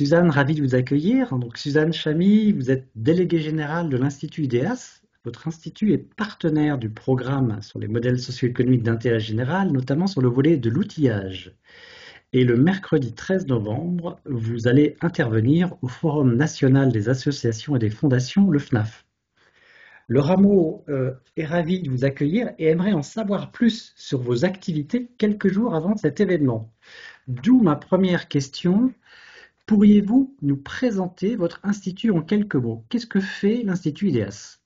Suzanne, ravie de vous accueillir. Donc, Suzanne Chamy, vous êtes déléguée générale de l'Institut IDEAS. Votre institut est partenaire du programme sur les modèles socio-économiques d'intérêt général, notamment sur le volet de l'outillage. Et le mercredi 13 novembre, vous allez intervenir au Forum national des associations et des fondations, le FNAF. Le rameau est ravi de vous accueillir et aimerait en savoir plus sur vos activités quelques jours avant cet événement. D'où ma première question. Pourriez-vous nous présenter votre institut en quelques mots? Qu'est-ce que fait l'Institut IDEAS?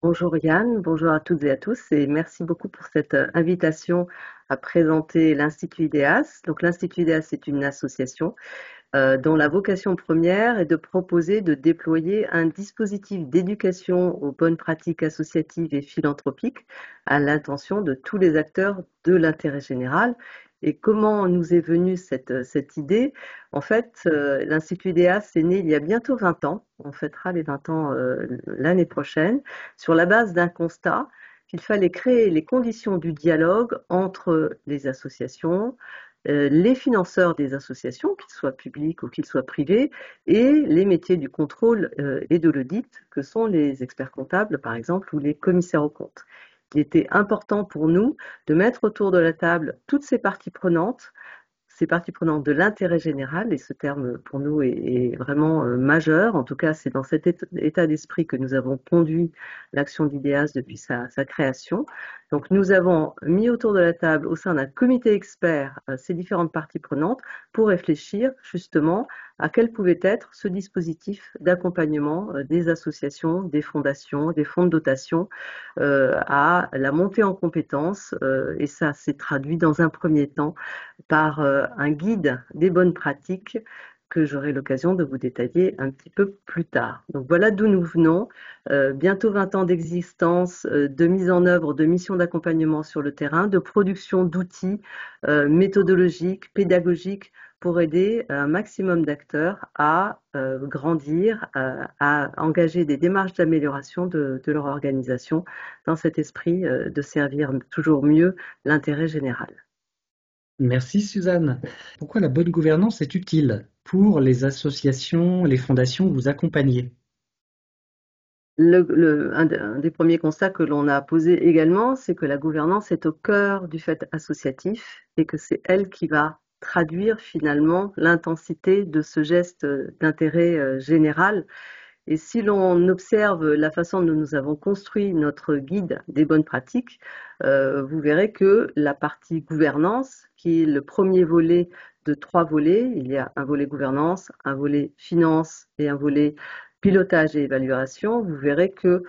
Bonjour Yann, bonjour à toutes et à tous et merci beaucoup pour cette invitation à présenter l'Institut IDEAS. Donc l'Institut IDEAS est une association dont la vocation première est de proposer, de déployer un dispositif d'éducation aux bonnes pratiques associatives et philanthropiques à l'intention de tous les acteurs de l'intérêt général. Et comment nous est venue cette idée? En fait, l'Institut IDEAS est né il y a bientôt 20 ans, on fêtera les 20 ans l'année prochaine, sur la base d'un constat qu'il fallait créer les conditions du dialogue entre les associations, les financeurs des associations, qu'ils soient publics ou qu'ils soient privés, et les métiers du contrôle et de l'audit, que sont les experts comptables, par exemple, ou les commissaires aux comptes. Il était important pour nous de mettre autour de la table toutes ces parties prenantes de l'intérêt général, et ce terme pour nous est vraiment majeur. En tout cas, c'est dans cet état d'esprit que nous avons conduit l'action d'IDEAS depuis sa création. Donc, nous avons mis autour de la table, au sein d'un comité expert, ces différentes parties prenantes pour réfléchir justement à quel pouvait être ce dispositif d'accompagnement des associations, des fondations, des fonds de dotation à la montée en compétences. Et ça s'est traduit dans un premier temps par un guide des bonnes pratiques que j'aurai l'occasion de vous détailler un petit peu plus tard. Donc voilà d'où nous venons. Bientôt 20 ans d'existence, de mise en œuvre de missions d'accompagnement sur le terrain, de production d'outils méthodologiques, pédagogiques pour aider un maximum d'acteurs à grandir, à engager des démarches d'amélioration de leur organisation dans cet esprit de servir toujours mieux l'intérêt général. Merci Suzanne. Pourquoi la bonne gouvernance est utile pour les associations, les fondations que vous accompagnez? Un des premiers constats que l'on a posé également, c'est que la gouvernance est au cœur du fait associatif et que c'est elle qui va traduire finalement l'intensité de ce geste d'intérêt général. Et si l'on observe la façon dont nous avons construit notre guide des bonnes pratiques, vous verrez que la partie gouvernance, qui est le premier volet de 3 volets, il y a un volet gouvernance, un volet finance et un volet pilotage et évaluation, vous verrez que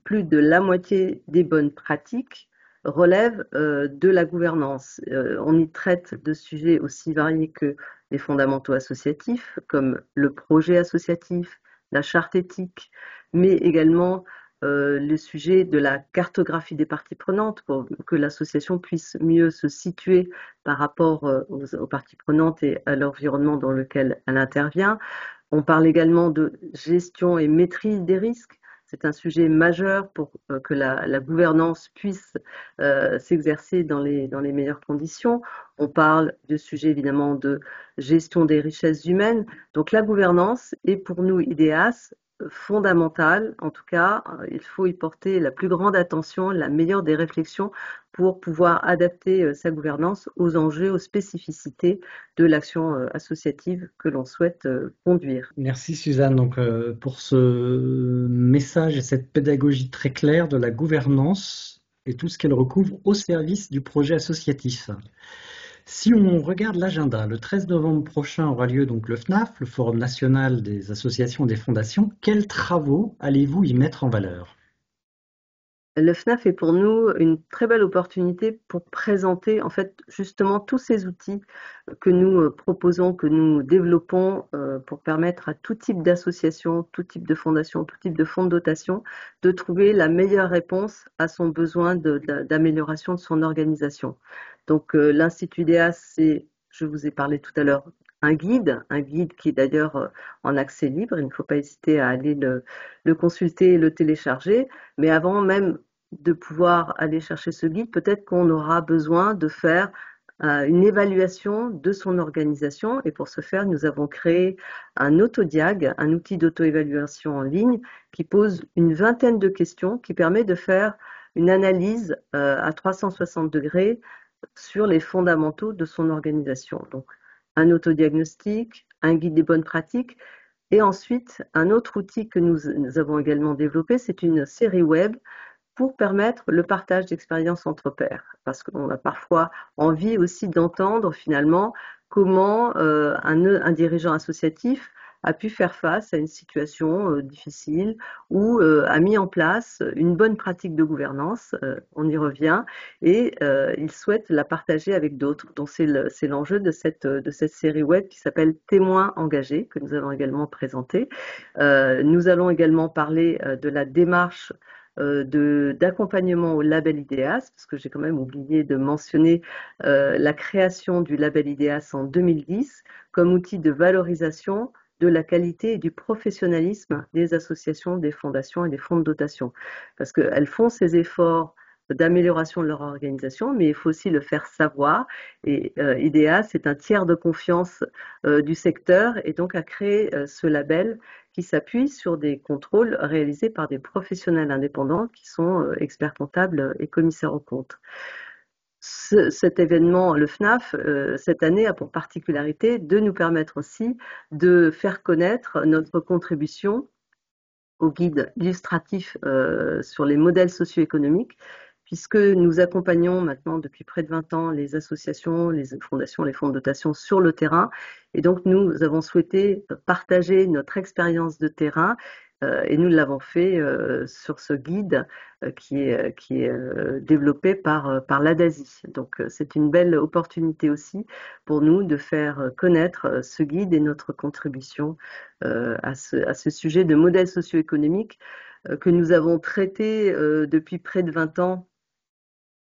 plus de la moitié des bonnes pratiques relèvent de la gouvernance. On y traite de sujets aussi variés que les fondamentaux associatifs, comme le projet associatif, la charte éthique, mais également le sujet de la cartographie des parties prenantes pour que l'association puisse mieux se situer par rapport aux parties prenantes et à l'environnement dans lequel elle intervient. On parle également de gestion et maîtrise des risques. C'est un sujet majeur pour que la gouvernance puisse s'exercer dans les meilleures conditions. On parle de sujet évidemment de gestion des richesses humaines. Donc la gouvernance est pour nous, IDEAS, fondamentale. En tout cas, il faut y porter la plus grande attention, la meilleure des réflexions pour pouvoir adapter sa gouvernance aux enjeux, aux spécificités de l'action associative que l'on souhaite conduire. Merci Suzanne donc, pour ce message et cette pédagogie très claire de la gouvernance et tout ce qu'elle recouvre au service du projet associatif. Si on regarde l'agenda, le 13 novembre prochain aura lieu donc le FNAF, le Forum national des associations et des fondations. Quels travaux allez-vous y mettre en valeur? Le FNAF est pour nous une très belle opportunité pour présenter en fait justement tous ces outils que nous proposons, que nous développons pour permettre à tout type d'association, tout type de fondation, tout type de fonds de dotation de trouver la meilleure réponse à son besoin d'amélioration de son organisation. Donc l'Institut DEAS, c'est, je vous ai parlé tout à l'heure, un guide qui est d'ailleurs en accès libre. Il ne faut pas hésiter à aller le consulter et le télécharger. Mais avant même de pouvoir aller chercher ce guide, peut-être qu'on aura besoin de faire une évaluation de son organisation. Et pour ce faire, nous avons créé un autodiag, un outil d'auto-évaluation en ligne qui pose une vingtaine de questions qui permet de faire une analyse à 360 degrés sur les fondamentaux de son organisation. Donc, un autodiagnostic, un guide des bonnes pratiques, et ensuite, un autre outil que nous avons également développé, c'est une série web pour permettre le partage d'expériences entre pairs. Parce qu'on a parfois envie aussi d'entendre finalement comment un dirigeant associatif a pu faire face à une situation difficile ou a mis en place une bonne pratique de gouvernance, on y revient, et il souhaite la partager avec d'autres. Donc c'est l'enjeu de cette série web qui s'appelle Témoins engagés, que nous allons également présenter. Nous allons également parler de la démarche d'accompagnement au label IDEAS, parce que j'ai quand même oublié de mentionner la création du label IDEAS en 2010 comme outil de valorisation de la qualité et du professionnalisme des associations, des fondations et des fonds de dotation. Parce qu'elles font ces efforts d'amélioration de leur organisation, mais il faut aussi le faire savoir. Et IDEAS, c'est un tiers de confiance du secteur et donc a créé ce label qui s'appuie sur des contrôles réalisés par des professionnels indépendants qui sont experts comptables et commissaires aux comptes. Cet événement, le FNAF, cette année a pour particularité de nous permettre aussi de faire connaître notre contribution au guide illustratif sur les modèles socio-économiques, puisque nous accompagnons maintenant depuis près de 20 ans les associations, les fondations, les fonds de dotation sur le terrain. Et donc, nous avons souhaité partager notre expérience de terrain et nous l'avons fait sur ce guide qui est développé par l'ADASI. Donc, c'est une belle opportunité aussi pour nous de faire connaître ce guide et notre contribution à ce sujet de modèle socio-économique que nous avons traité depuis près de 20 ans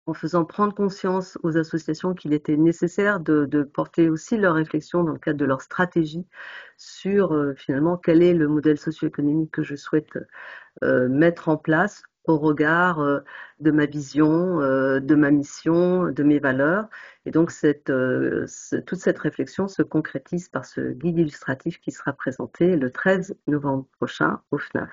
en faisant prendre conscience aux associations qu'il était nécessaire de porter aussi leur réflexion dans le cadre de leur stratégie sur finalement quel est le modèle socio-économique que je souhaite mettre en place au regard de ma vision, de ma mission, de mes valeurs. Et donc toute cette réflexion se concrétise par ce guide illustratif qui sera présenté le 13 novembre prochain au FNAF.